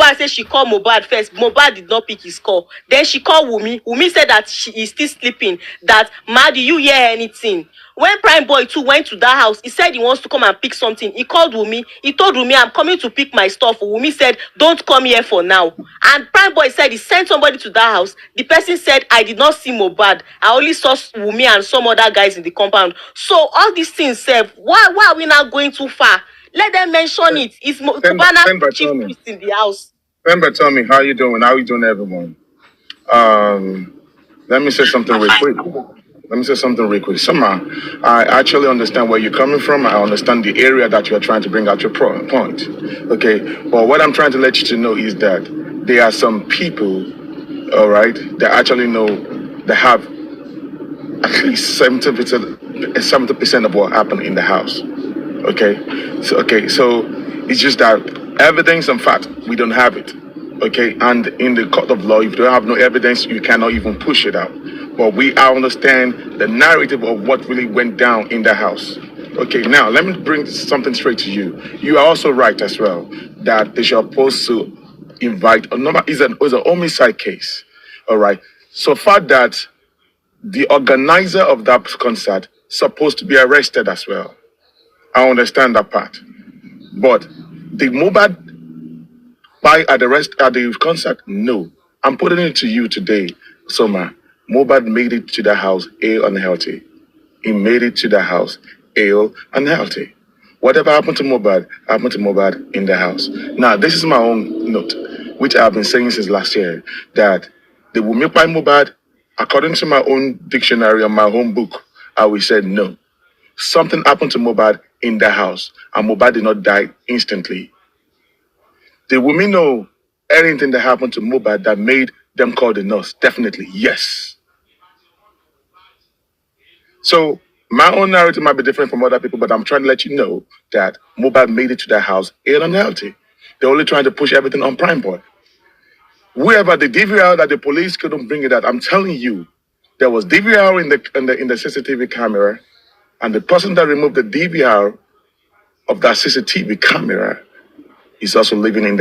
Mohbad said she called Mohbad first. Mohbad did not pick his call. Then she called Wunmi. Wunmi said that she is still sleeping. That, Ma, do you hear anything? When Prime Boy too went to that house, he said he wants to come and pick something. He called Wunmi. He told Wunmi, I'm coming to pick my stuff. Wunmi said, don't come here for now. And Prime Boy said he sent somebody to that house. The person said, I did not see Mohbad. I only saw Wunmi and some other guys in the compound. So all these things, why are we not going too far? Let them mention it. It's Cubana Chiefpriest in the house. Remember, tell me, how you doing? How you doing, everyone? Let me say something real quick. Somehow, I actually understand where you're coming from. I understand the area that you're trying to bring out your point. Okay, but what I'm trying to let you to know is that there are some people, all right, that actually know that have at least 70% of what happened in the house. Okay, so it's just that evidence and fact, we don't have it. Okay, and in the court of law, if you don't have no evidence, you cannot even push it out. But I understand the narrative of what really went down in the house. Okay, now let me bring something straight to you. You are also right as well that they should supposed to invite it's a homicide case. All right, so far that the organizer of that concert supposed to be arrested as well. I understand that part, but the Mohbad at the concert, no. I'm putting it to you today, Soma. Mohbad made it to the house ill and healthy. He made it to the house ill and healthy. Whatever happened to Mohbad in the house. Now, this is my own note, which I've been saying since last year, that the Wunmi by Mohbad, according to my own dictionary and my home book, I will say no. Something happened to Mohbad in the house, and Mohbad did not die instantly. Did Wunmi know anything that happened to Mohbad that made them call the nurse? Definitely, yes. So my own narrative might be different from other people, but I'm trying to let you know that Mohbad made it to that house ill and healthy. They're only trying to push everything on Prime Boy. Whoever the DVR that the police couldn't bring it out, I'm telling you, there was DVR in the CCTV camera, and the person that removed the DVR of that CCTV camera is also living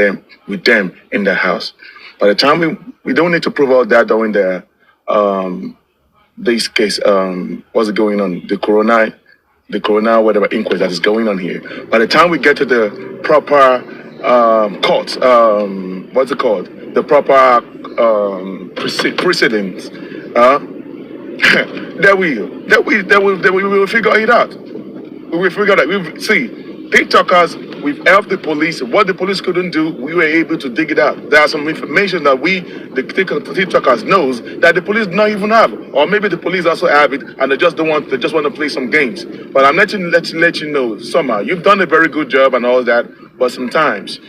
with them in the house. By the time we don't need to prove all that during this case, what's going on? The corona, whatever inquest that is going on here. By the time we get to the proper court, what's it called? The proper precedents. They will figure it out. We will figure it out. See, TikTokers, we've helped the police. What the police couldn't do, we were able to dig it out. There are some information that the TikTokers knows that the police don't even have, or maybe the police also have it, and they just want to play some games. But I'm let you know, somehow you've done a very good job and all that. But sometimes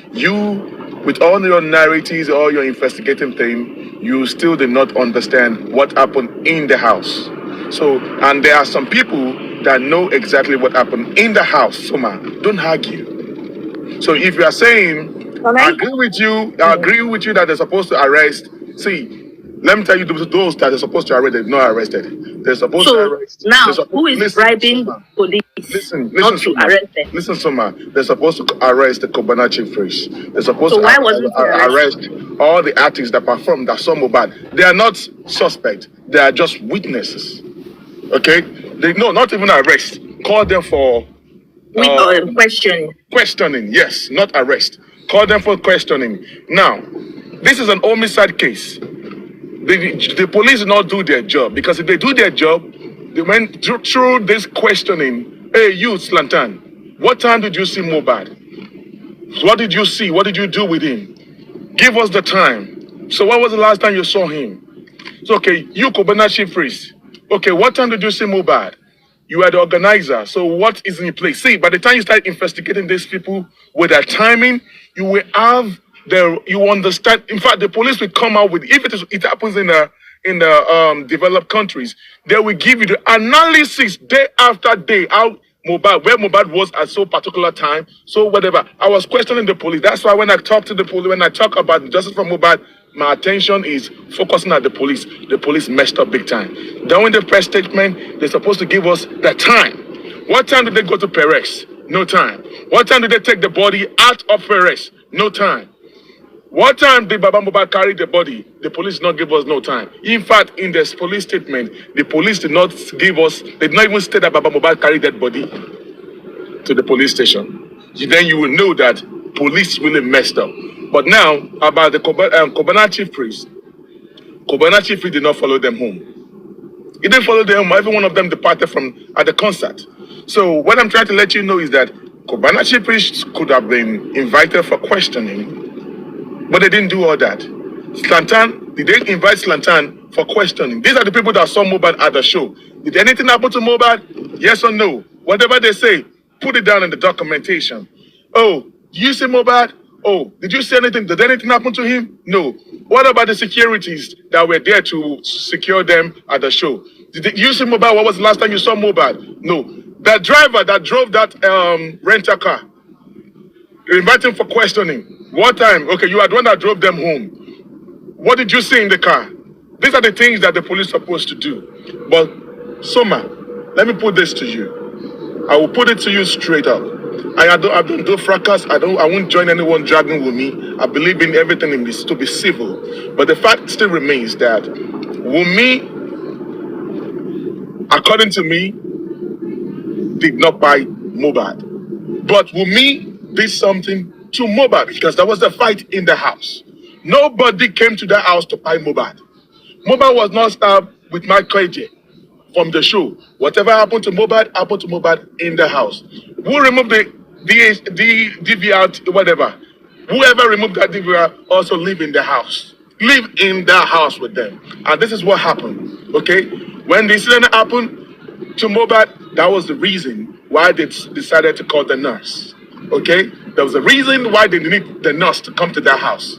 with all your narratives, all your investigating thing, you still did not understand what happened in the house. So, and there are some people that know exactly what happened in the house. Soma, don't argue. So if you are saying, I agree with you that they're supposed to arrest. See, let me tell you, those that are supposed to arrest, they're not arrested. They're supposed to arrest. Now, who is bribing police not to arrest them? Listen, Soma, they're supposed to arrest the Cubana Chiefpriest. They're supposed to arrest all the artists that perform that saw Mohbad. They are not suspects. They are just witnesses. Okay? Not even arrest. Call them for questioning. Questioning, yes, not arrest. Call them for questioning. Now, this is an homicide case. The police did not do their job, because if they do their job, they went through this questioning. Hey, you, Slantan, what time did you see Mohbad? What did you see? What did you do with him? Give us the time. So what was the last time you saw him? So, okay, you, Cubana Chiefpriest. Okay, what time did you see Mohbad? You are the organizer, so what is in place? See, by the time you start investigating these people with their timing, you will have you understand. In fact, the police will come out with, if it happens in the developed countries, they will give you the analysis day after day, where Mohbad was at so particular time, so whatever. I was questioning the police. That's why when I talk to the police, when I talk about justice for Mohbad, my attention is focusing at the police. The police messed up big time. During the press statement, they're supposed to give us the time. What time did they go to Perez? No time. What time did they take the body out of Perez? No time. What time did Baba Mohbad carry the body? The police did not give us no time. In fact, in the police statement, the police did not give us, they did not even state that Baba Mohbad carried that body to the police station. Then you will know that police really messed up. But now, about the Cubana Chiefpriest, Cubana Chiefpriest did not follow them home. He didn't follow them home. Every one of them departed at the concert. So what I'm trying to let you know is that Cubana Chiefpriest could have been invited for questioning, but they didn't do all that. Slantan, did they invite Slantan for questioning? These are the people that saw Mohbad at the show. Did anything happen to Mohbad? Yes or no? Whatever they say, put it down in the documentation. Oh, did you see Mohbad? Oh, did you see anything? Did anything happen to him? No. What about the securities that were there to secure them at the show? Did you see Mohbad? What was the last time you saw Mohbad? No. The driver that drove that rental car, you invite him for questioning. What time? Okay, you are the one that drove them home. What did you see in the car? These are the things that the police are supposed to do. But, Soma, let me put this to you. I will put it to you straight up. I don't do fracas. I won't join anyone dragging Wunmi. I believe in everything in this to be civil. But the fact still remains that Wunmi, according to me, did not buy Mohbad. But Wunmi did something to Mohbad because there was a fight in the house. Nobody came to the house to buy Mohbad. Mohbad was not stabbed with my KJ from the show. Whatever happened to Mohbad in the house. Who removed the DVR, whatever? Whoever removed that DVR also live in the house. Live in the house with them. And this is what happened. Okay? When the incident happened to Mohbad, that was the reason why they decided to call the nurse. Okay? There was a reason why they needed the nurse to come to their house.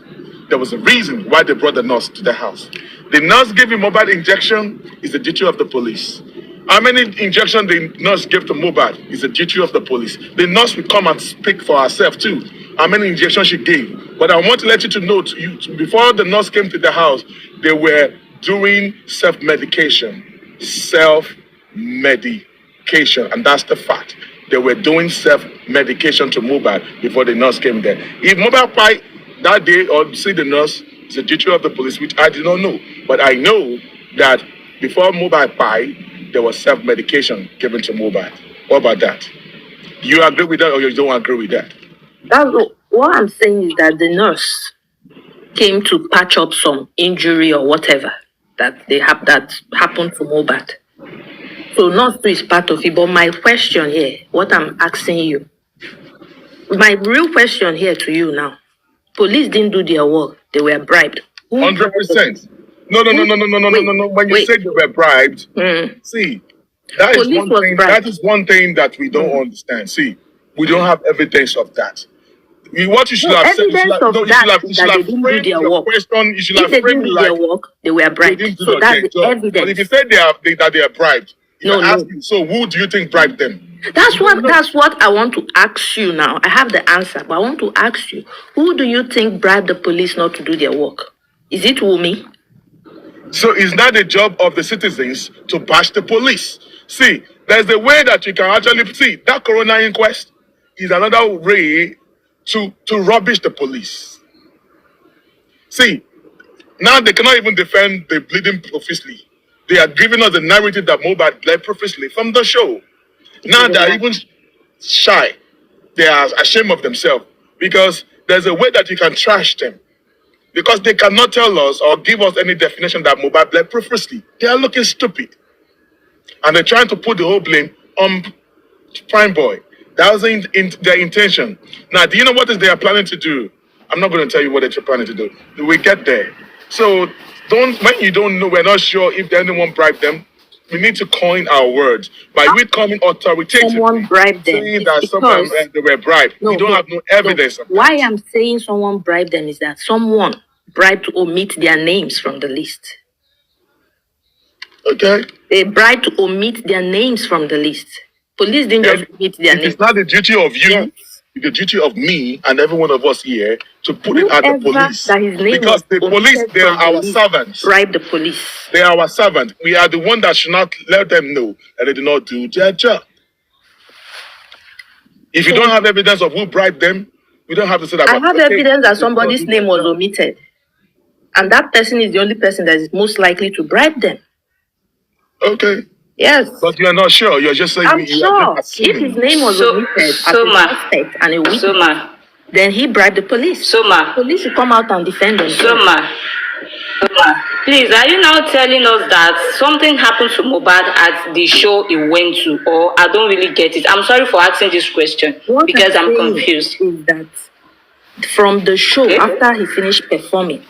There was a reason why they brought the nurse to the house. The nurse giving Mohbad injection is the duty of the police. How many injections the nurse gave to Mohbad is the duty of the police. The nurse will come and speak for herself too. How many injections she gave. But I want to let you to know, before the nurse came to the house, they were doing self-medication. Self-medication. And that's the fact. They were doing self-medication to Mohbad before the nurse came there. If Mohbad fight that day or see the nurse, it's the duty of the police, which I do not know. But I know that before Mohbad fight, there was self-medication given to Mohbad. What about that? Do you agree with that or you don't agree with that? What I'm saying is that the nurse came to patch up some injury or whatever that happened to Mohbad. So nurse is part of it. But my question here, what I'm asking you, my real question here to you now, police didn't do their work. They were bribed. 100%. No. When you say they were bribed, see, that is one thing. That is one thing that we don't understand. See, we don't have evidence of that. What you should have said, you should have framed your question. You should have framed it like they were bribed. So that's the evidence. But if you say that they are bribed, you, so who do you think bribed them? That's what I want to ask you now. I have the answer, but I want to ask you, who do you think bribed the police not to do their work? Is it Wunmi? So it's not the job of the citizens to bash the police. See, there's a way that you can actually see that coroner inquest is another way to rubbish the police. See, now they cannot even defend the bleeding profusely. They are giving us the narrative that Mohbad bled profusely from the show. Now they are even shy. They are ashamed of themselves because there's a way that you can trash them. Because they cannot tell us or give us any definition that Mohbad bled profusely. They are looking stupid. And they're trying to put the whole blame on Prime Boy. That was their intention. Now, do you know what they are planning to do? I'm not going to tell you what they're planning to do. We get there. So, when you don't know, we're not sure if anyone bribed them, we need to coin our words. By we coming authoritatively, someone bribed them. Saying that sometimes they were bribed. We don't have no evidence of that. Why I'm saying someone bribed them is that someone bribed to omit their names from the list. Okay. They bribed to omit their names from the list. Police didn't just omit their names. It's not the duty of you. Yes. It's the duty of me and every one of us here to put it at the police. Because the police, they are our servants. Bribe the police. They are our servants. We are the one that should not let them know that they do not do their job. If you don't have evidence of who bribed them, We don't have to say that. I have evidence that somebody's name was omitted. And that person is the only person that is most likely to bribe them. Okay. Yes. But you're not sure. You're just saying I'm sure. If his name was omitted as a suspect and a witness, then he bribed the police. Police should come out and defend them. Please, are you now telling us that something happened to Mohbad at the show he went to? Or I don't really get it. I'm sorry for asking this question because I'm confused. Is that from the show, after he finished performing,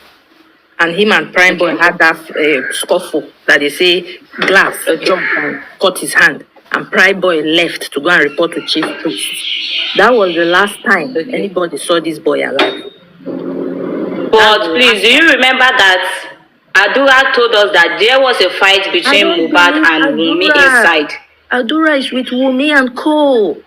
and him and Prime Boy had that scuffle that they say Gbas jumped and cut his hand, and Prime Boy left to go and report to Chiefpriest. That was the last time anybody saw this boy alive. But please, do you remember that Adura told us that there was a fight between Mohbad and Wunmi inside? Adura is with Wunmi and co.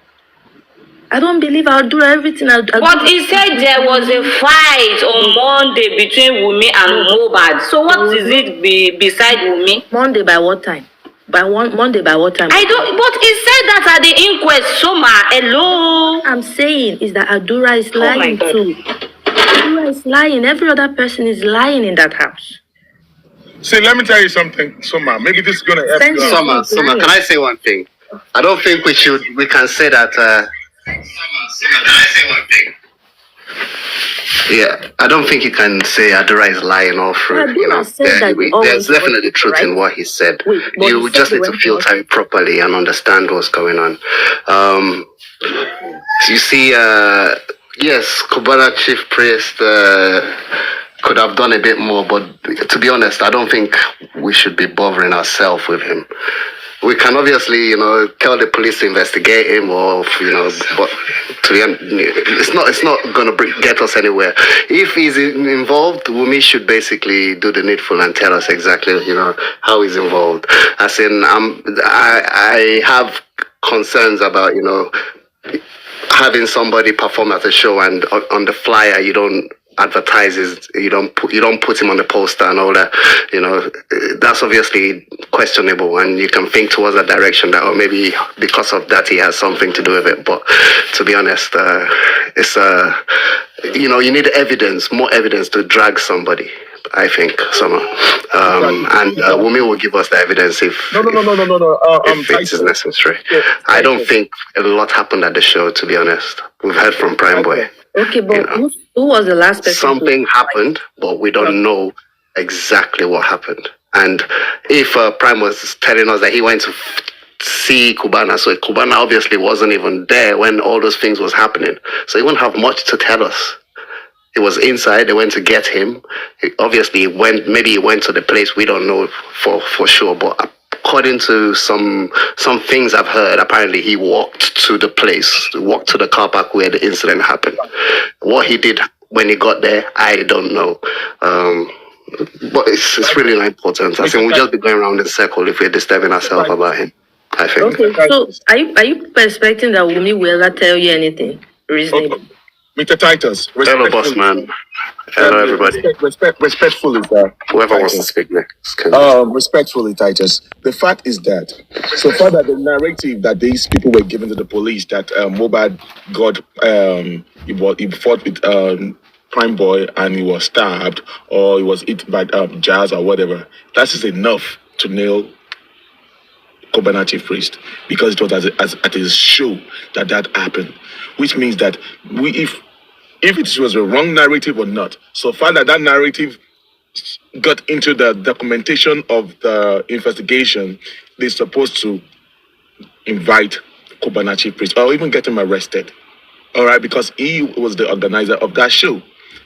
I don't believe Adura everything. But he said there was a fight on Monday between Wunmi and Mohbad. So what is it beside Wunmi? Monday by what time? Monday by what time? I don't. But he said that at the inquest. Soma, hello. I'm saying is that Adura is lying too. Adura is lying. Every other person is lying in that house. See, let me tell you something, Soma. Maybe this is gonna help you. Soma, can I say one thing? I don't think we can say that. Can I say one thing? Yeah, I don't think you can say Adura is lying all through. You know, there's definitely truth in what he said. You just need to filter it properly and understand what's going on. You see, yes, Cubana Chiefpriest could have done a bit more, but to be honest, I don't think we should be bothering ourselves with him. We can obviously, tell the police to investigate him, or but to the end, it's not gonna get us anywhere. If he's involved, Wunmi should basically do the needful and tell us exactly, how he's involved. As in, I have concerns about, having somebody perform at a show and on the flyer you don't advertise you don't put him on the poster and all that. That's obviously questionable, and you can think towards that direction that, or maybe because of that he has something to do with it. But to be honest, it's you need evidence, more evidence to drag somebody, I think, Summer. And Wunmi will give us the evidence if it is necessary. I don't think a lot happened at the show, to be honest. We've heard from Prime Boy. Okay, but who was the last person? Something happened, but we don't know exactly what happened. And if Prime was telling us that he went to see Cubana, so Cubana obviously wasn't even there when all those things was happening. So he wouldn't have much to tell us. He was inside, they went to get him. Maybe he went to the place, we don't know for sure, but according to some things I've heard, apparently he walked to the place, walked to the car park where the incident happened. What he did when he got there, I don't know. But it's really not important. I think we'll just be going around in a circle if we're disturbing ourselves about him, I think. Okay, so are you expecting that Wunmi will ever tell you anything reasonable? Mr. Titus. Hello, boss man. Hello, everybody. Respectfully, whoever wants to speak next. Respectfully, Titus. The fact is that, so far that the narrative that these people were given to the police that Mohbad he fought with Prime Boy and he was stabbed or he was hit by jazz or whatever, that is enough to nail Cubana Chiefpriest, because it was at his show that happened, which means that if it was a wrong narrative or not, so far that narrative got into the documentation of the investigation, they're supposed to invite Cubana Chiefpriest or even get him arrested. All right, because he was the organizer of that show.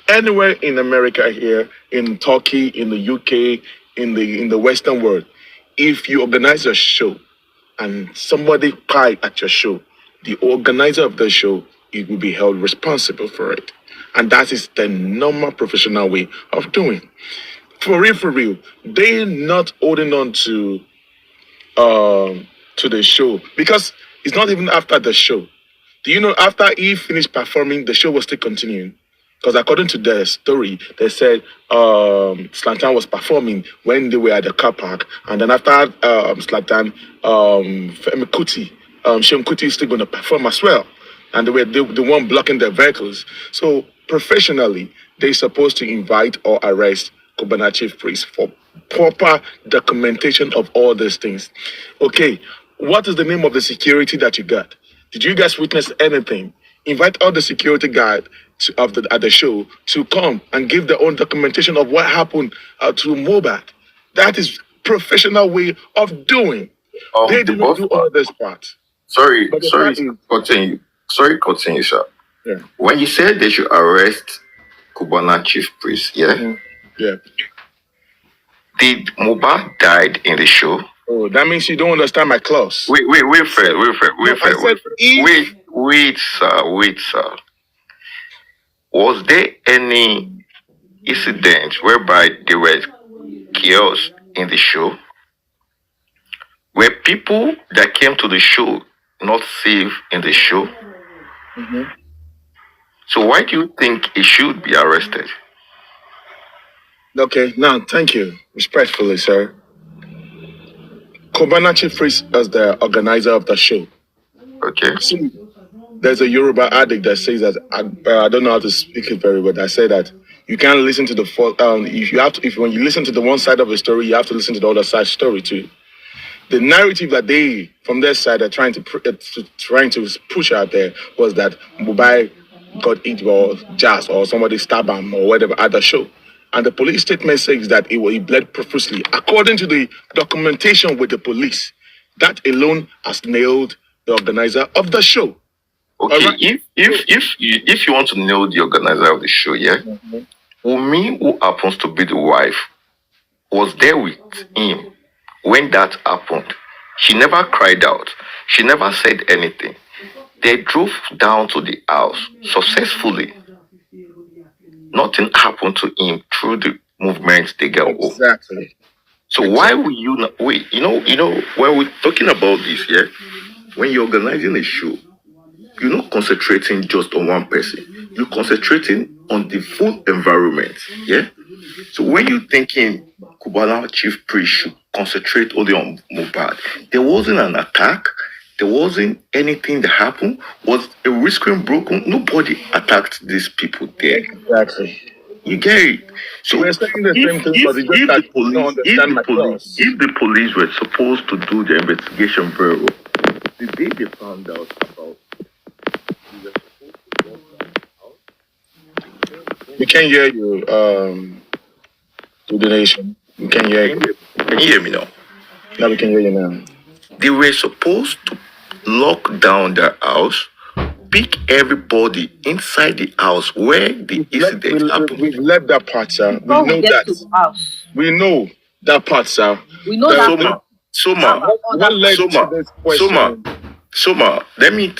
Anywhere in America here, in Turkey, in the UK, in the Western world, if you organize a show and somebody cried at your show, the organizer of the show, it will be held responsible for it. And that is the normal professional way of doing. For real, they're not holding on to the show, because it's not even after the show. Do you know, after he finished performing, the show was still continuing? Because according to the story, they said Zlatan was performing when they were at the car park, and then after Zlatan, Shem Kuti is still going to perform as well. and they were the one blocking their vehicles. So professionally, they're supposed to invite or arrest Cubana Chiefpriest for proper documentation of all these things. Okay, what is the name of the security that you got? Did you guys witness anything? Invite all the security guard at the show to come and give their own documentation of what happened to Mohbad. That is professional way of doing. They The did not boss do all this part. Sorry, But the sorry, fact is, continue. Sorry, continue, sir. yeah, When you said they should arrest Cubana Chiefpriest, yeah? yeah. Did Mohbad died in the show? Oh, that means you don't understand my clause. Wait, Fred. Wait, sir. Was there any incident whereby there were chaos in the show? Were people that came to the show not safe in the show? So why do you think he should be arrested? Okay, now thank you, respectfully, sir. Cubana Chiefpriest is the organizer of the show. Okay. See, there's a Yoruba adage that says that I don't know how to speak it very well. That say that you can't listen to the when you listen to the one side of a story, you have to listen to the other side story too. The narrative that they from their side are trying to push out there was that Mohbad got hit or Gbas or somebody stabbed him or whatever at the show. And the police statement says that he bled profusely. According to the documentation with the police, that alone has nailed the organizer of the show. Okay, Alright. if you want to know the organizer of the show, yeah, Wunmi, who happens to be the wife, was there with him when that happened. She never cried out. She never said anything. They drove down to the house successfully. Nothing happened to him through the movement they get home. Exactly. So why will you not wait? You know, when we're talking about this, yeah, when you're organizing a show, you're not concentrating just on one person. You're concentrating on the full environment. Yeah. So when you're thinking Cubana Chiefpriest should concentrate only on Mohbad, there wasn't an attack. There wasn't anything that happened. Was a windscreen broken? Nobody attacked these people there. Exactly. You get it? So We're saying the same thing, but it's just that you don't understand my clause. if the police were supposed to do the investigation very well, the day they found out about we were supposed to walk down the house. We can't hear you, to the nation. We can't hear you. Can you hear me now? Now we can hear you now. They were supposed to lock down their house, pick everybody inside the house where the incident happened. We've left that part, sir. We Before know we get to that. the house, We know that part, sir. we know that part. Soma, What led to this question? Soma, let me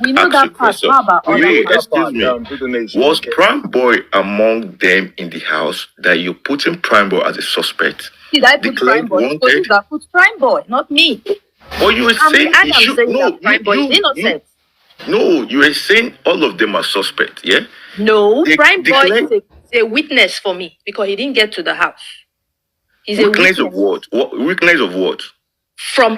We know ask you that a part. question. How about We other Wait, know parts? that part, excuse me. to the nation. Was Okay. Prime Boy among them in the house that you put in Prime Boy as a suspect? Did I put Declared Prime Boy? wanted? Police that put Prime Boy, not me. Or you were saying I he am should saying no, that Prime Boy is innocent. No, you were saying all of them are suspect, yeah? No, They Prime Boy declared- is a witness for me because he didn't get to the house. He's a Weakness witness. of what? Weakness of what?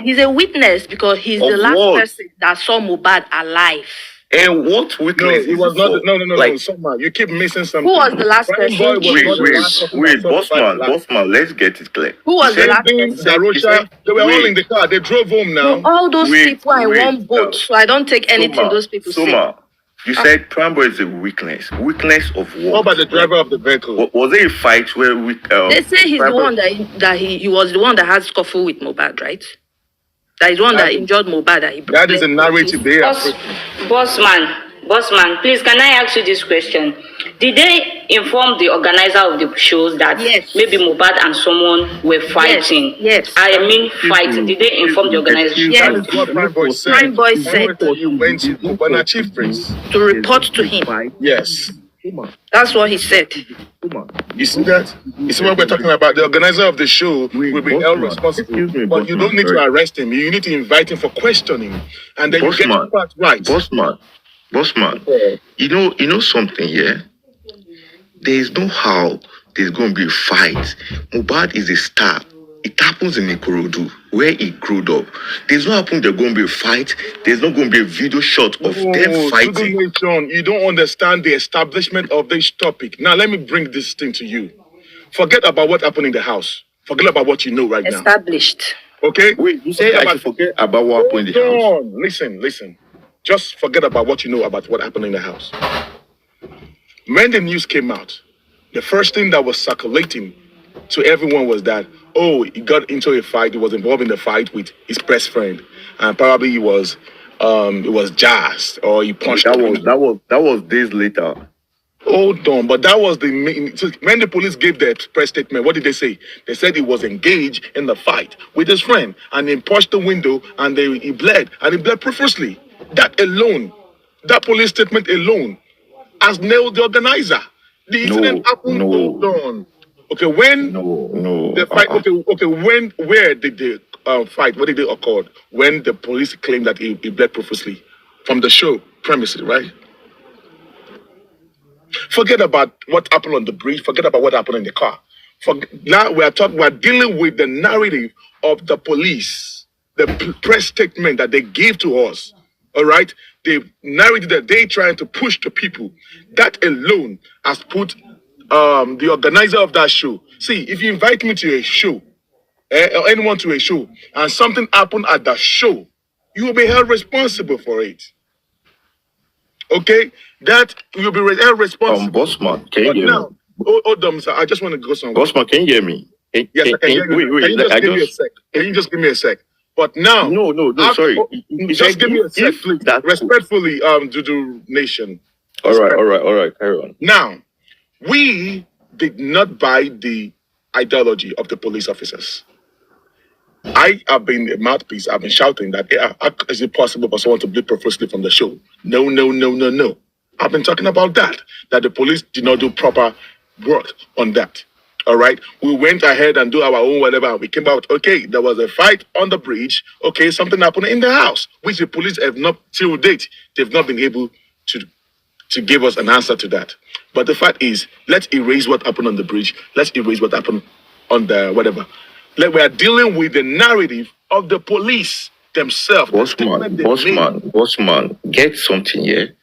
He's a witness because he's Of the last what? person that saw Mohbad alive. And what No, weakness it is was it not. for? No. Like, Soma, you keep missing something. Who was the last Prime person? Boy was wait, not the last person that saw Mohbad alive. boss man, let's get it clear. Who was the Same last thing, person? Darosha, they were all wait. in the car. They drove home now. No, all those Wait, people are in wait, one boat, no. so I don't take anything those people say. Soma, you said Prime Boy is a weakness. Weakness of what? What about the driver of the vehicle? Was there a fight where we? They say he's Prime the Boy- one that he was the one that had scuffle with Mohbad, right? That is the one that injured Mohbad. That is a narrative they are. Boss man, please, can I ask you this question? Did they inform the organizer of the shows that Yes. maybe Mohbad and someone were fighting? Yes. I mean fighting. Did they inform the organization? Yes. That is what Prime Boy said. Prime Boy said He went to Cubana Chiefpriest. to report to him. Yes. That's what he said. You see that? You see what we're talking about? The organizer of the show will be held responsible. But you don't need to arrest him. You need to invite him for questioning. And then you get the part right. Boss man, you know something here? There is no how there's going to be a fight. Mohbad is a star. it happens in Ikorodu, where he grew up. There's not happen there's going to be a fight. There's not going to be a video shot of them fighting. Nation, you don't understand the establishment of this topic. Now, let me bring this thing to you. Forget about what happened in the house. Forget about what you know right now. Established. Okay? Wait, you say I should forget about what happened in the house? Hold on. Listen. Just forget about what you know about what happened in the house. When the news came out, the first thing that was circulating to everyone was that, oh, he got into a fight. He was involved in the fight with his best friend, and probably it was Gbas, or he punched. That was days later. Hold on, but that was the main. So when the police gave their press statement, what did they say? They said he was engaged in the fight with his friend, and he punched the window, and he bled profusely. That alone, that police statement alone, has nailed the organizer. The incident happened. Hold on. Okay, when the fight. Where did the fight? What did it occur? When the police claimed that he bled profusely from the show premises, right? Forget about what happened on the bridge. Forget about what happened in the car. Now we're dealing with the narrative of the police, the press statement that they gave to us. All right, the narrative that they trying to push to people. That alone has put the organizer of that show. See, if you invite me to a show, or anyone to a show, and something happened at the show, you will be held responsible for it. Okay, that you'll be held responsible. Bossman, can you hear me? Hold on, sir. I just want to go somewhere. Bossman, can you hear me? Yes, I can hear you. Wait, can you just give me a sec? But now, no, sorry. Just give me a sec, please. Respectfully, Dudu Nation. All right. Carry on. Now, we did not buy the ideology of the police officers. I have been a mouthpiece. I've been shouting that, is it possible for someone to bleed profusely from the show? No. I've been talking about that the police did not do proper work on that. All right. We went ahead and do our own whatever. We came out. Okay, there was a fight on the bridge. Okay, something happened in the house, which the police have not, till date, they've not been able to give us an answer to that. But the fact is, let's erase what happened on the bridge. Let's erase what happened on the whatever. We are dealing with the narrative of the police themselves. Bossman, get something here.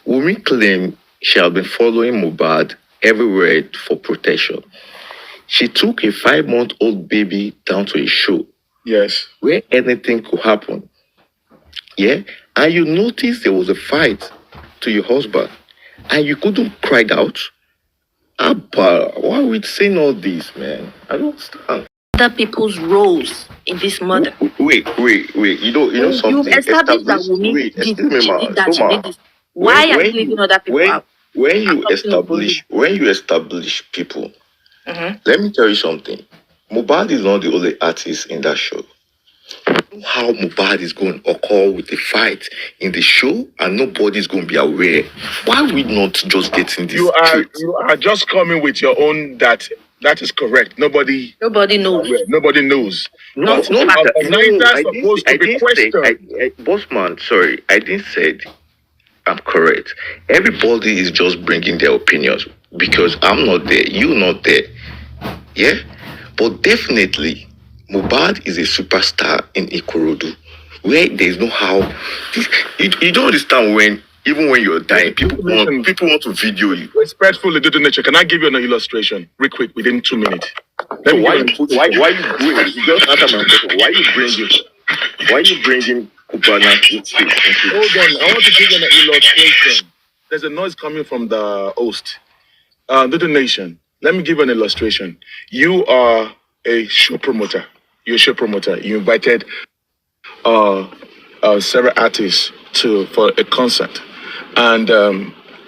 Wunmi claimed she had been following Mohbad everywhere for protection. She took a 5-month-old baby down to a show. Yes. Where anything could happen. Yeah? And you noticed there was a fight to your husband. And you couldn't cry out. Abba, why are we saying all this, man? I don't understand. Other people's roles in this murder. Wait. You know something. You established that Wunmi did that. She did this. Why are you leaving other people out? When you establish people, let me tell you something. Mohbad is not the only artist in that show. How Mohbad is going to occur with a fight in the show and nobody's going to be aware. Why are we not just getting this? You are just coming with your own that is correct. Nobody knows. Nobody knows. Bossman, sorry, I didn't say I'm correct. Everybody is just bringing their opinions because I'm not there, you're not there. Yeah? But definitely, Mohbad is a superstar in Ikorodu, where there's no how. You don't understand even when you're dying, people want to video you. Respectfully, Dudu Nature, can I give you an illustration, real quick, within 2 minutes? So why you just answer my question? Why you bringing Cubana? Hold on, I want to give you an illustration. There's a noise coming from the host. Dudu Nation, let me give you an illustration. You are a show promoter. You're a show promoter. You invited several artists for a concert. And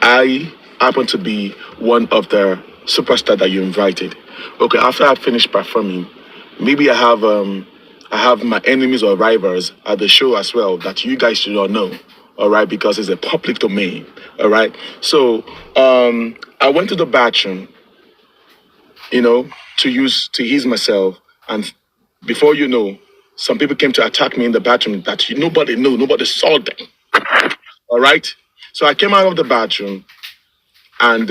I happen to be one of the superstars that you invited. Okay, after I finished performing, maybe I have my enemies or rivals at the show as well that you guys should not know. All right, because it's a public domain. All right. So I went to the bathroom, to ease myself, and before you know, some people came to attack me in the bathroom that nobody knew, nobody saw them. All right. So I came out of the bathroom and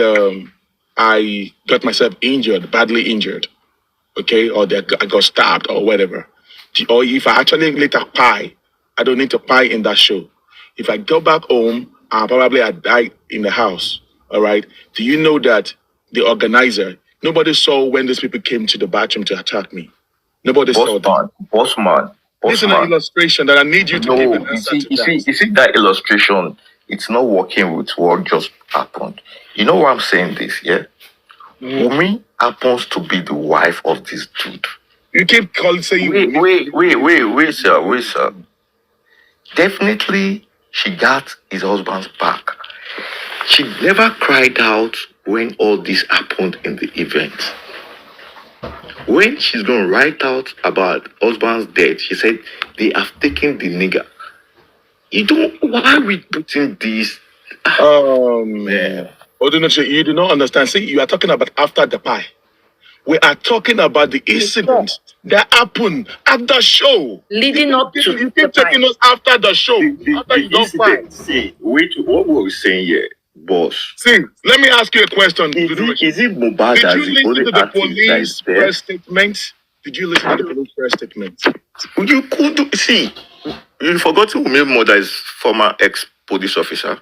I got myself injured, badly injured. okay, or I got stabbed or whatever. Or if I actually later pie, I don't need to pie in that show. If I go back home, probably I die in the house. All right. Do you know that the organizer, nobody saw when these people came to the bathroom to attack me? Nobody saw that. Bossman. This is an illustration that I need you to give an answer to that. You see that illustration, it's not working with what just happened. You know why I'm saying this, yeah? Wunmi happens to be the wife of this dude. You keep saying... Wait, sir. Definitely, she got his husband's back. She never cried out when all this happened in the event. When she's going to write out about husband's death, she said, they have taken the nigger. Why are we putting this? Oh, man. You do not understand. See, you are talking about after the pie. We are talking about the incident that happened at the show. Leading up to you keep taking us after the show. After you don't fight. See, wait, what were we saying here, boss? See, let me ask you a question. Is it Mohbad as the only to the police press statement? Did you listen to the police press statement? You could see. You forgot to remember mother is former ex-police officer.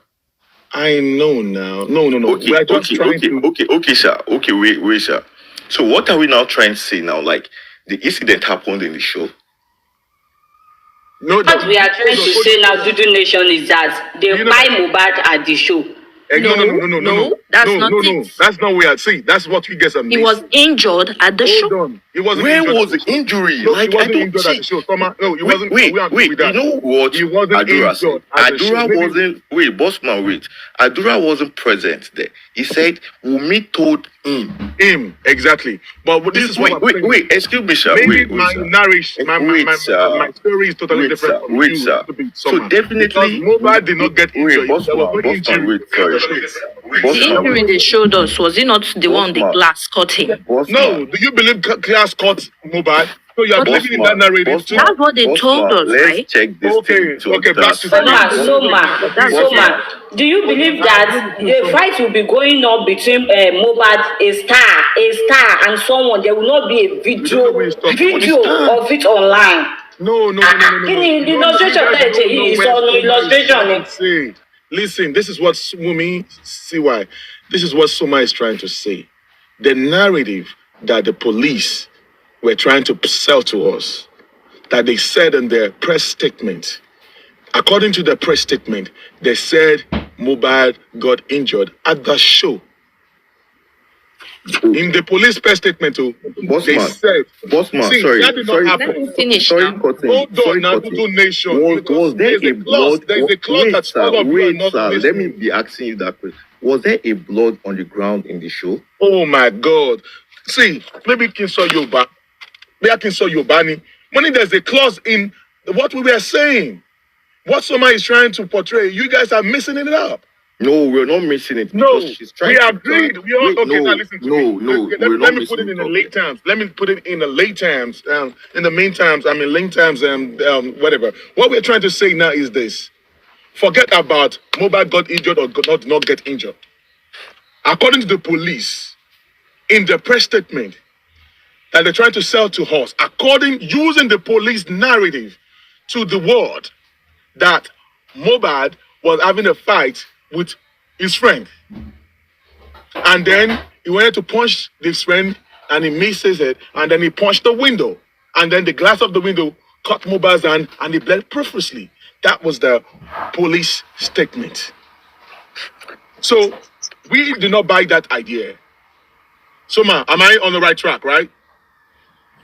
I know now. No. Okay, sir. Okay, wait, sir. So what are we now trying to say now? Like, the incident happened in the show? No, what we are trying to say now, Dudu Nation, is that they buy Mohbad at the show. No. That's not it. That's not where I see. That's what we get. He was injured at the show. He wasn't. Where was the injury? No, he wasn't injured at the show. No, he wasn't. Wait. You know what? He wasn't injured. Adura wasn't. Wait, bossman, wait. Adura wasn't present there. He said Wunmi told him. Him, exactly. But this is what wait. Excuse me, sir. Maybe my story is totally different from you. Sir. So definitely, Mohbad did not get injured. The injury they showed us, was it not the one the glass cut him? No, do you believe glass cut Mohbad? So you are believing in that narrative too? That's what they told us, right? Let's check this Okay, back to Soma, do you believe that the fight will be going on between Mohbad, a star, and someone? There will not be a video of it online. No. Listen, this is what Wunmi, this is what Soma is trying to say. The narrative that the police were trying to sell to us, that they said in their press statement, according to the press statement, they said Mohbad got injured at the show. In the police press statement, they said, sorry, that did not happen. Let me finish sorry, now. Hold on, now, Nation. Was there a blood? There's a clause that's all of you are not sir, listening. let me be asking you that question. Was there a blood on the ground in the show? Oh my God. See, maybe Kinso Yoba. Maybe Kinso Yobani. When there's a clause in what we were saying, what somebody is trying to portray, you guys are missing it up. No, we're not missing it. No, she's trying we agreed. We all okay. Now listen to me. Let me put it in the late times. Let me put it in the late times. In the mean times, late times, whatever. What we're trying to say now is this: forget about Mohbad got injured or not get injured. According to the police, in the press statement that they're trying to sell to us, using the police narrative to the world, that Mohbad was having a fight with his friend. And then he wanted to punch this friend and he misses it. And then he punched the window. And then the glass of the window cut Mohbad's hand and he bled profusely. That was the police statement. So we did not buy that idea. Soma, am I on the right track, right?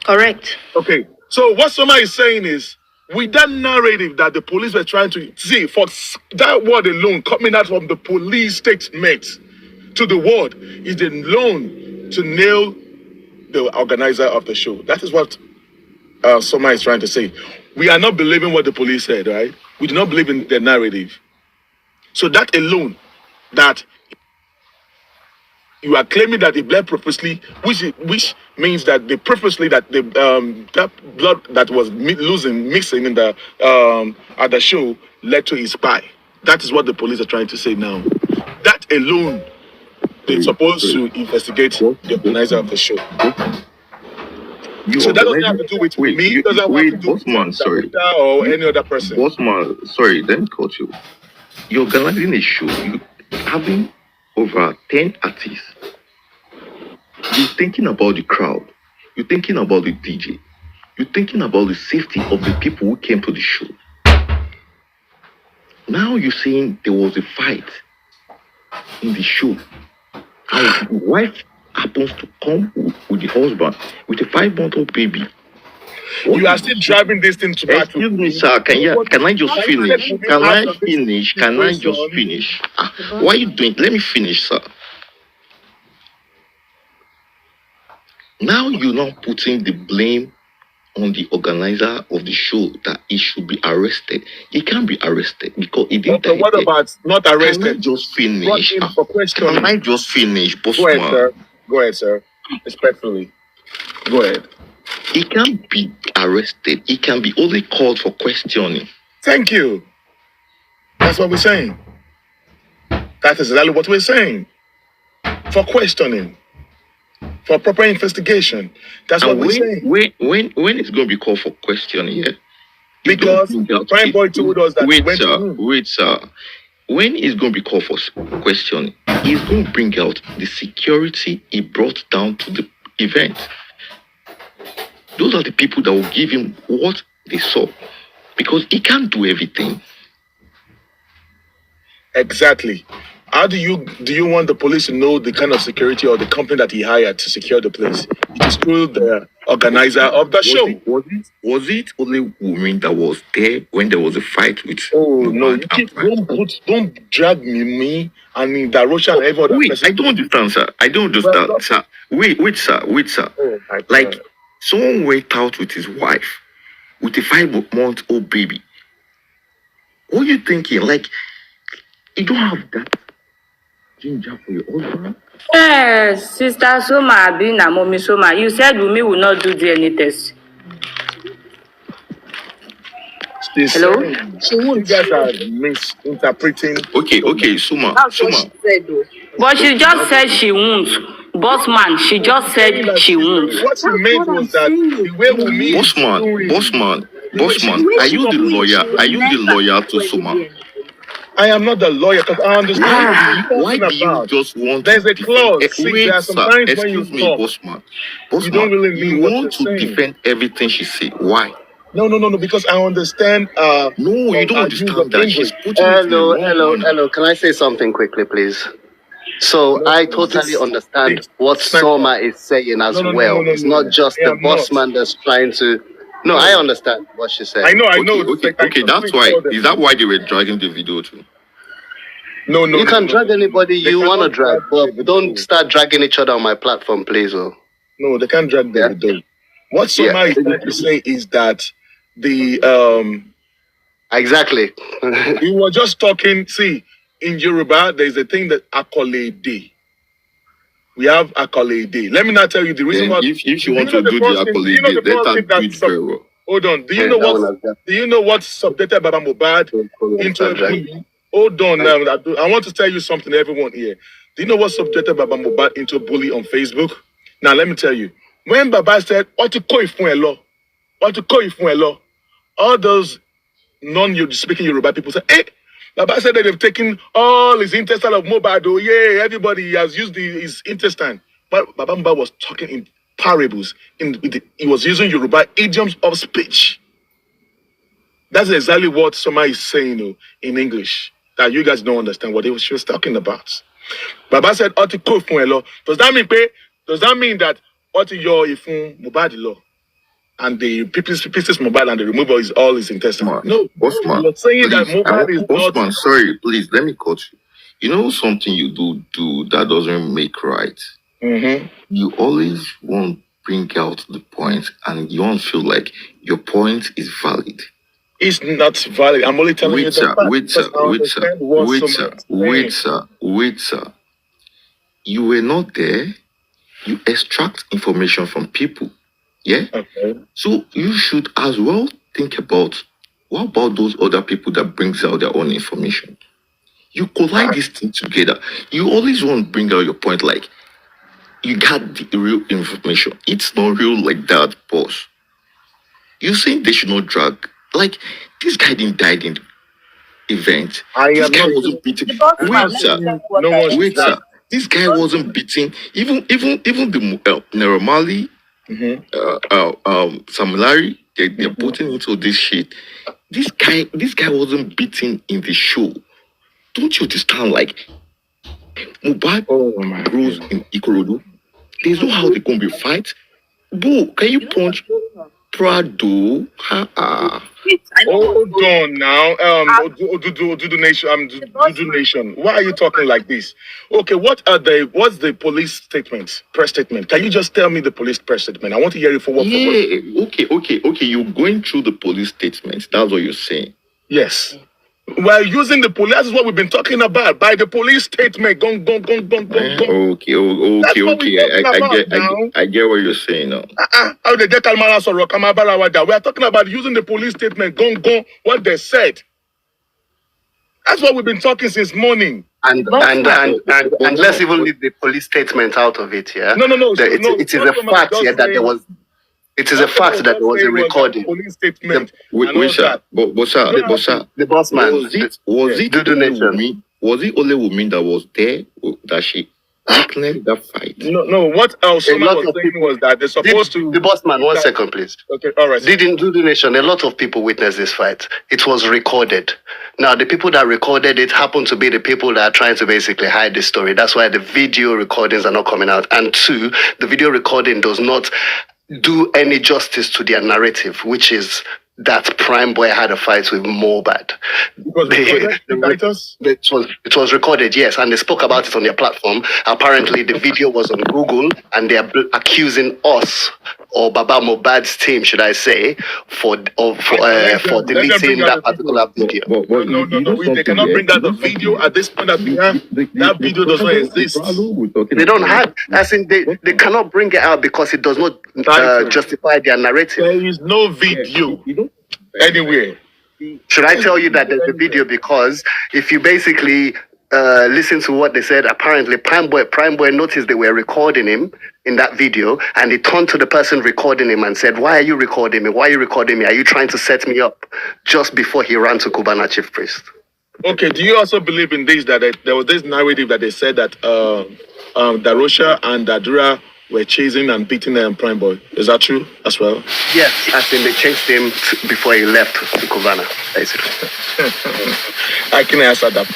Correct. Okay. So what Soma is saying is, with that narrative that the police were trying to see, for that word alone coming out from the police statement to the world is the loan to nail the organizer of the show. That is what Soma is trying to say. We are not believing what the police said, right? We do not believe in the narrative. So that alone, that you are claiming that he bled profusely, which means that the profusely that the that blood that was mixing in the at the show led to his spy. That is what the police are trying to say now. That alone, they're supposed to investigate the organizer of the show. So that doesn't have to do with me. It doesn't have to do with Bossman, sorry. Davido or any other person. Bossman, sorry, let me cut you. You're organizing a show, you having over 10 artists. You're thinking about the crowd. You're thinking about the DJ. You're thinking about the safety of the people who came to the show. Now you're saying there was a fight in the show. And the wife happens to come with the husband with a 5-month-old baby. You are still driving this thing to battle. Excuse me, sir. Can I just finish? Can I just finish? What are you doing? Let me finish, sir. Now you're not putting the blame on the organizer of the show that he should be arrested. He can't be arrested because he didn't. Okay, what about not arrested? Can I just finish? Can I just finish, Go ahead, sir. Go ahead, sir. Respectfully. Go ahead. He can't be arrested. He can be only called for questioning. Thank you. That's what we're saying. That is exactly what we're saying. For questioning. For proper investigation. That's what we're saying. When it's going to be called for questioning, yeah? Because the prime boy told us that wait, sir. When it's going to be called for questioning, he's going to bring out the security he brought down to the event. Those are the people that will give him what they saw. Because he can't do everything. Exactly. How do you want the police to know the kind of security or the company that he hired to secure the place? It is through the organizer of the show. Was it only Wunmi that was there when there was a fight with? Oh no! Don't drag me and Darosha and every other person. I don't understand, sir. I don't understand, sir. Wait, sir. Oh, like someone went out with his wife with a 5-month-old baby. What are you thinking? Like you don't have that ginger for your husband? Sister Soma, being a mommy Soma, you said Wunmi will not do DNA test. Hello? You guys are misinterpreting. Okay, Soma. That's what she said, though. But she just said she won't. Bossman, she just said she won't. What she meant was that the way Wunmi Bossman, are you the lawyer? Are you the lawyer to Soma? I am not the lawyer because I understand. Why do you just want? There's a clause. Excuse me, Bossman. You don't really mean you what want to defend everything she said. Why? No, because I understand. No, you don't understand that. She's putting Hello. Can I say something quickly, please? So I totally understand what Soma is saying as well. It's not just the bossman that's trying to. No, I understand what she said. I know. Okay, that's why. Is that why they were dragging the video too? No. You can drag anybody you want to drag, but don't start dragging each other on my platform, please. Oh. No, they can't drag the video. What Soma is trying to say is that Exactly. we were just talking. See, in Yoruba, there is a thing that Akolede. We have Akolede. Let me not tell you the reason why. If you want to do the Akolede, let her do it very well. Hold on. Do you know what subjected Baba Mohbad into a bully? Hold on. I want to tell you something, everyone here. Do you know what subjected Baba Mohbad into a bully on Facebook? Now let me tell you. When Baba said, "What to call you?" All those non-speaking Yoruba people said, "Hey." Baba said that they've taken all his intestine of Mohbad. Oh yeah, everybody has used his intestine. But Baba Mohbad was talking in parables. He was using Yoruba idioms of speech. That's exactly what Soma is saying in English. That you guys don't understand what she was talking about. Baba said, "Does that mean that what your ifun Mohbad law and the pieces Mohbad and the removal is all his intestine?" No, Bossman. You're saying that Mohbad is Bossman, not. sorry, please let me cut you. You know something you do that doesn't make right. Mm-hmm. You always want to bring out the point, and you don't feel like your point is valid. It's not valid. I'm only telling you the fact. Wait, sir. You were not there. You extract information from people. Yeah? Okay. So you should as well think about what about those other people that brings out their own information? You collide this thing together. You always want to bring out your point like you got the real information. It's not real like that, boss. You saying they should not drag? Like, this guy didn't die in the event. I This am guy not. wasn't beaten. The boss man, Wait, let sir. me tell you what No I one's Wait, dragged. sir. This guy wasn't beating. Even the Naramali, Sam Larry, they're putting into this shit. This guy wasn't beaten in the show. Don't you understand? Like, Mubad Oh my grows God. in Ikorodu. There's no how they gonna be fight. Boo, can you punch Prado? Wait, I know. Hold on now. Odudu Nation. Dudu Nation. Why are you talking like this? Okay, what's the police statement? Press statement. Can you just tell me the police press statement? I want to hear it for what? Yeah, okay. You're going through the police statements. That's what you're saying. Yes. We're using the police. That's what we've been talking about. By the police statement. Gong. Okay. That's what we're talking about now. I get what you're saying now. How they get Kalmara Soro, Kamabara Wada. We are talking about using the police statement. Gong. What they said. That's what we've been talking since morning. And let's even leave the police statement out of it, yeah? No. It is a fact here that there was. It is a fact that there was a recording. Police statement. Wait, sir. Bossa. The boss man. Was it Dudu only Nation. Wunmi? Was it only Wunmi that was there that she witnessed that fight? No. What else? A Someone lot was of saying people was that they're supposed to. The boss man, 1 second, please. Okay, all right. Didn't do the nation. A lot of people witnessed this fight. It was recorded. Now, the people that recorded it happen to be the people that are trying to basically hide the story. That's why the video recordings are not coming out. And two, the video recording does not do any justice to their narrative, which is that Prime Boy had a fight with Mobad. Because It was recorded, yes, and they spoke about it on their platform. Apparently, the video was on Google, and they are accusing us, or Baba Mobad's team, should I say, for deleting that particular video. No. They cannot bring out the video at this point that we have. That video does not exist. They don't have, as in they cannot bring it out because it does not justify their narrative. There is no video anywhere. Should I tell you that there's a video? Because if you basically listen to what they said, apparently Prime Boy noticed they were recording him in that video, and he turned to the person recording him and said, "Why are you recording me? Why are you recording me? Are you trying to set me up?" Just before he ran to Cubana Chiefpriest. Okay, do you also believe in this, that there was this narrative that they said that Darosha and Dadura were chasing and beating Prime Boy? Is that true as well? Yes, as in they chased him before he left to Cubana, basically. I can answer that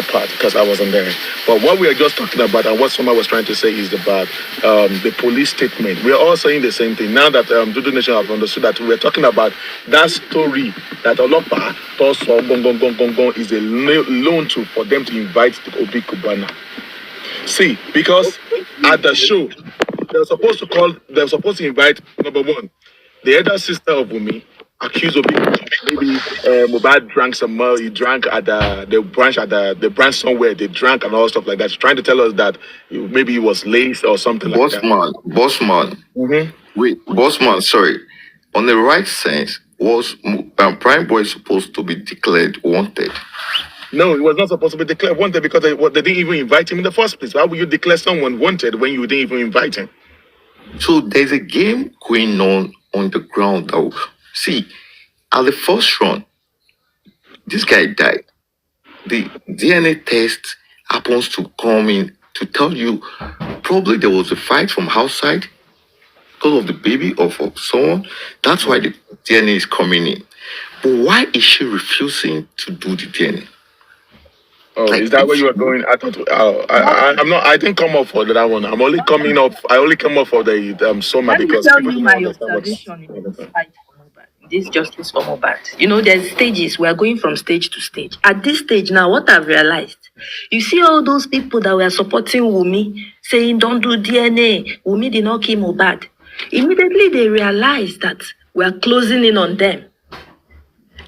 part because I wasn't there. But what we are just talking about and what someone was trying to say is about the police statement. We are all saying the same thing. Now that Dudu Nation have understood that we are talking about that story that Olopa Gong is a loan to for them to invite the Obi Cubana. See, because at the show, they were supposed to invite, number one, the elder sister of Wunmi, accused of maybe Mubad drank some more. He drank at the branch somewhere. They drank and all stuff like that. She's trying to tell us that maybe he was laced or something like that. Bossman. Wait, Bossman, sorry. On the right sense, was Prime Boy supposed to be declared wanted? No, he was not supposed to be declared wanted because they didn't even invite him in the first place. Why would you declare someone wanted when you didn't even invite him? So there's a game going on the ground. See, at the first run, this guy died. The DNA test happens to come in to tell you probably there was a fight from outside because of the baby or for someone. That's why the DNA is coming in. But why is she refusing to do the DNA? Oh, like, is that where you are going? I thought I'm not. I didn't come up for that one. I only come up for the Soma because Let me tell you my observation in this fight for Mobad, this justice for Mobad. You know, there's stages. We are going from stage to stage. At this stage now, what I've realized, you see all those people that were supporting Wunmi, saying don't do DNA. Wunmi did not kill Mobad. Immediately they realized that we are closing in on them,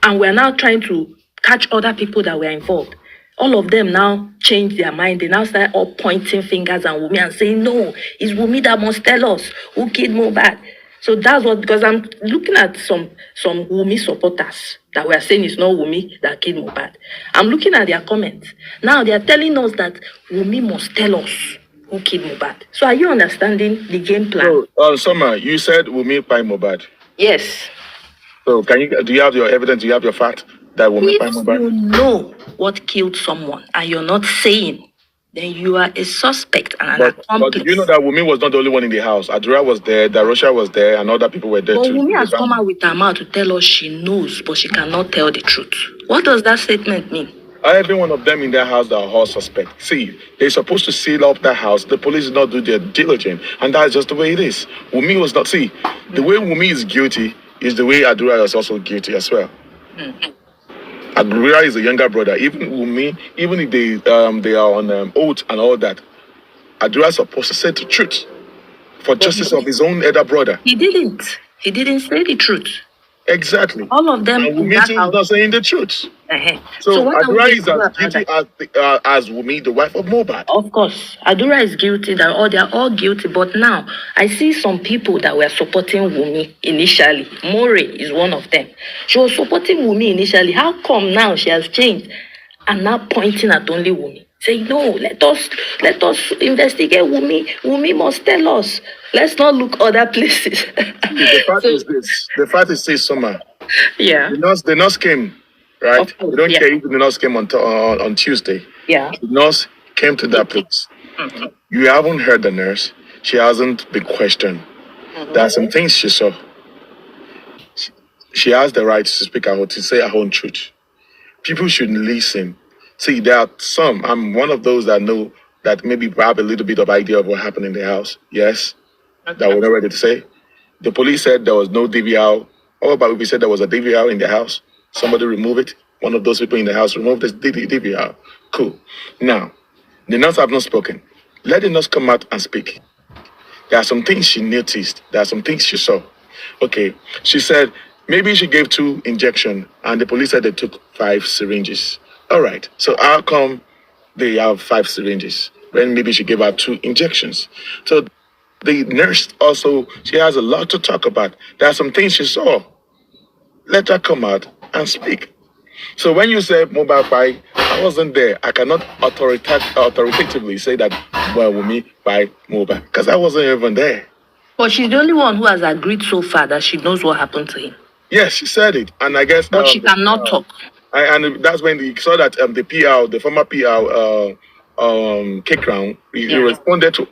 and we are now trying to catch other people that were involved. All of them now change their mind. They now start all pointing fingers at Wunmi and saying, no, it's Wunmi that must tell us who killed Mobad. So that's what, because I'm looking at some Wunmi supporters that were saying it's not Wunmi that killed Mobad. I'm looking at their comments. Now they are telling us that Wunmi must tell us who killed Mohbad. So are you understanding the game plan? So, Summer, you said Wunmi by Mohbad. Yes. So do you have your evidence? Do you have your fact that Wunmi by If Mohbad? you know what killed someone and you're not saying, then you are a suspect and an But accomplice. you know that Wunmi was not the only one in the house. Adura was there, Darosha was there, and other people were there But too. Wunmi has come out with her mouth to tell us she knows, but she cannot tell the truth. What does that statement mean? Every one of them in their house are all suspect. See, they're supposed to seal up that house. The police did not do their diligence, and that's just the way it is. Wunmi was not. See, the way Wunmi is guilty is the way Adura is also guilty as well. Adura is the younger brother. Even Wunmi, even if they are on oath and all that, Adura is supposed to say the truth for justice of his own elder brother. He didn't. He didn't say the truth. Exactly. All of them. And Wunmi too is not saying the truth. So what are we Adura going is to do as about guilty that? as Wunmi, the wife of Mohbad. Of course, Adura is guilty. They're all guilty. But now I see some people that were supporting Wunmi initially. More is one of them. She was supporting Wunmi initially. How come now she has changed and now pointing at only Wunmi? Say no. Let us investigate Wunmi. Wunmi must tell us. Let's not look other places. The fact is this. The fact is this, Summer. Yeah. The nurse came, right? Of course, We don't yeah. care if the nurse came on Tuesday. Yeah. The nurse came to that place. You haven't heard the nurse. She hasn't been questioned. There are some things she saw. She has the right to speak out, to say her own truth. People should listen. See, there are some. I'm one of those that know that maybe have a little bit of idea of what happened in the house. Yes, that we're not ready to say. The police said there was no DVR. How about if we said there was a DVR in the house? Somebody remove it. One of those people in the house removed this DVR. Cool. Now, the nurse have not spoken. Let the nurse come out and speak. There are some things she noticed. There are some things she saw. Okay, she said maybe she gave 2 injections and the police said they took 5 syringes. All right, so how come they have 5 syringes when maybe she gave out 2 injections? So the nurse also, she has a lot to talk about. There are some things she saw. Let her come out and speak. So when you say Mohbad by, I wasn't there. I cannot authoritatively say that, well, Wunmi by Mohbad, because I wasn't even there. But she's the only one who has agreed so far that she knows what happened to him. Yes, she said it, and I guess. But she cannot talk. And that's when he saw that the PR, the former PR, kick round, he responded to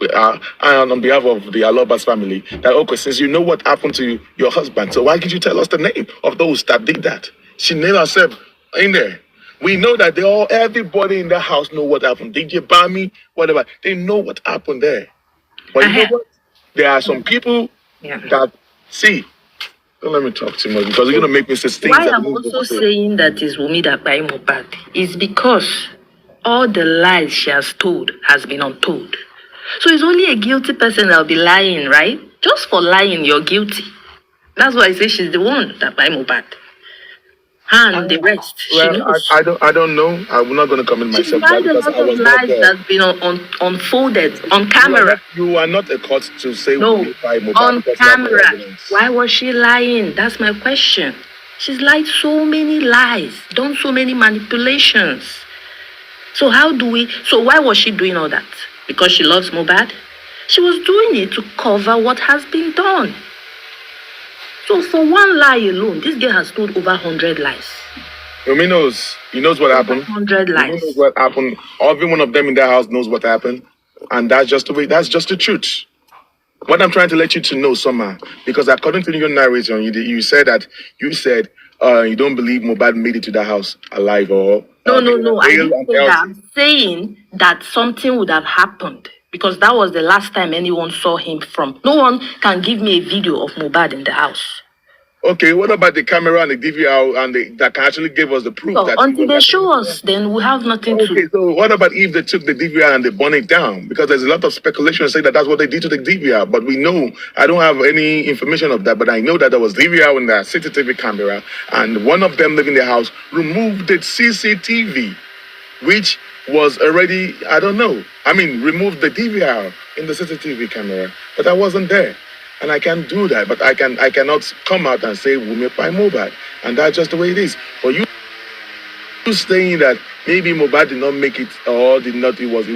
and on behalf of the Alobas family that, okay, since you know what happened to your husband, so why did you tell us the name of those that did that? She named herself in there. We know that everybody in the house know what happened. DJ Bami, whatever, they know what happened there. But you know what? There are some people that see. Don't let me talk too much because you're gonna make me say things. Why I'm also saying that is Wunmi that by Mohbad is because all the lies she has told has been untold. So it's only a guilty person that will be lying, right? Just for lying, you're guilty. That's why I say she's the one that by Mohbad. And the rest, well, she knows. I don't know. I'm not going to comment She's myself lied a because lot I was of not lies there. that's been unfolded on camera. You are not a court to say No, by Mohbad on because you have no camera. evidence. Why was she lying? That's my question. She's lied so many lies, done so many manipulations. So why was she doing all that? Because she loves Mohbad? She was doing it to cover what has been done. So for one lie alone, this girl has told over 100 lies. Yomi knows. He knows what happened. 100 He lies. knows what happened. Every one of them in their house knows what happened. And that's just the way, that's just the truth. What I'm trying to let you to know, Summer, because according to your narration, you said you don't believe Mohbad made it to the house alive or... No. I didn't say that. I'm saying that something would have happened because that was the last time anyone saw him from. No one can give me a video of Mohbad in the house. Okay, what about the camera and the DVR and that can actually give us the proof? So that until they show us, then we have nothing Okay, to... so what about if they took the DVR and they burn it down? Because there's a lot of speculation saying that that's what they did to the DVR. But we know, I don't have any information of that, but I know that there was DVR in the CCTV camera, and one of them living in the house removed the CCTV, which was already, I don't know. I mean, removed the DVR in the CCTV camera, but I wasn't there. And I can't do that, but I cannot come out and say Wunmi by Mohbad. And that's just the way it is. But you saying that maybe Mohbad did not make it or he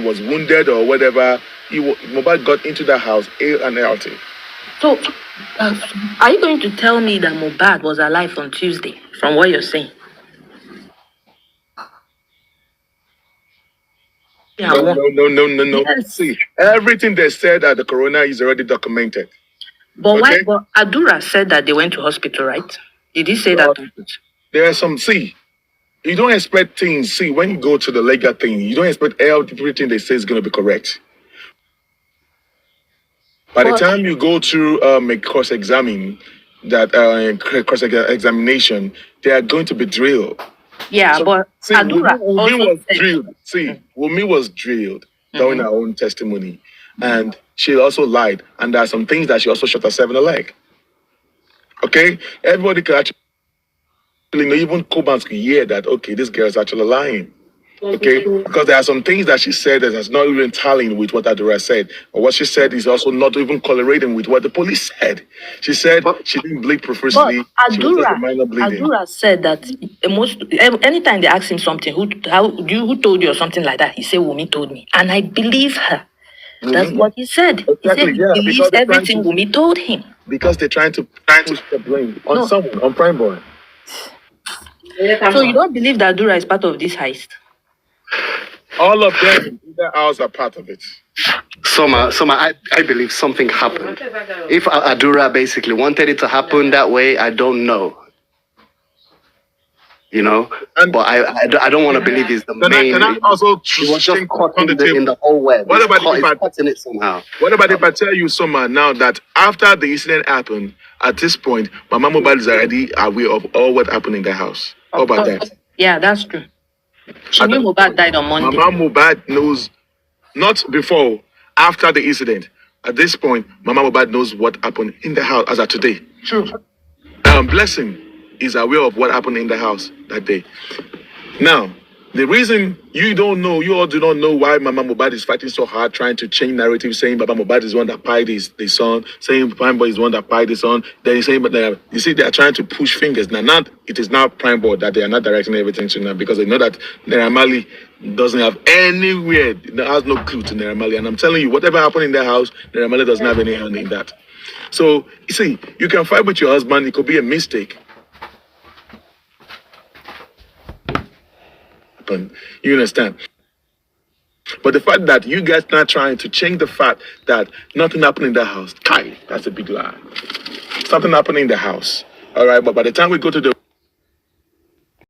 was wounded or whatever, Mohbad got into the house ill and healthy. So, are you going to tell me that Mohbad was alive on Tuesday, from what you're saying? Yeah, No. Yes. See, everything they said at the corona is already documented. But why? Okay. But Adura said that they went to hospital, right? Did he say Well, that? There are some, see, you don't expect things, see, when you go to the legal thing, you don't expect everything they say is going to be correct. By the time you go through a cross-examine, cross-examination, they are going to be drilled. Yeah, but See, Adura Wunmi also was said, drilled. See, Wunmi was drilled during her own testimony, and she also lied. And there are some things that she also shot herself in the leg. Okay, everybody can actually know, even Cubans could hear that. Okay, this girl is actually lying. Okay, because there are some things that she said that is not even tallying with what Adura said, or what she said is also not even correlating with what the police said. She said she didn't bleed profusely. but She was just a Adura, minor bleeding. Adura said that anytime they ask him something, who told you or something like that, he said Wunmi told me, and I believe her. That's what he said. Exactly, he said yeah, he believes everything Wunmi told him. Because they're trying to push the blame on someone, on Prime Boy. So you don't believe that Adura is part of this heist? All of them in their house are part of it. Soma, I believe something happened. If Adura basically wanted it to happen that way, I don't know. You know, but I don't want to believe he's the main. Can I also he was just caught on the table in the whole web. What about he's caught in it somehow? What about if I tell you, Soma, now that after the incident happened, at this point, Mama Mohbad is already aware of all what happened in the house? How about that? Yeah, that's true. She knew Mohbad died on Monday. Mama Mohbad knows, not before, after the incident. At this point, Mama Mohbad knows what happened in the house as of today. True. Blessing is aware of what happened in the house that day. Now, the reason you all do not know why Mama Mohbad is fighting so hard, trying to change narrative, saying Baba Mohbad is the one that pied his son, saying Prime Boy is the one that pied his son. Then he's saying, but you see, they are trying to push fingers. Now, it is now Prime Boy that they are not directing everything to now, because they know that Naira Marley doesn't have anywhere, has no clue to Naira Marley. And I'm telling you, whatever happened in their house, Naira Marley doesn't have any hand in that. So, you see, you can fight with your husband, it could be a mistake. You understand? But the fact that you guys not trying to change the fact that nothing happened in the house, that's a big lie. Something happened in the house. All right, but by the time we go to the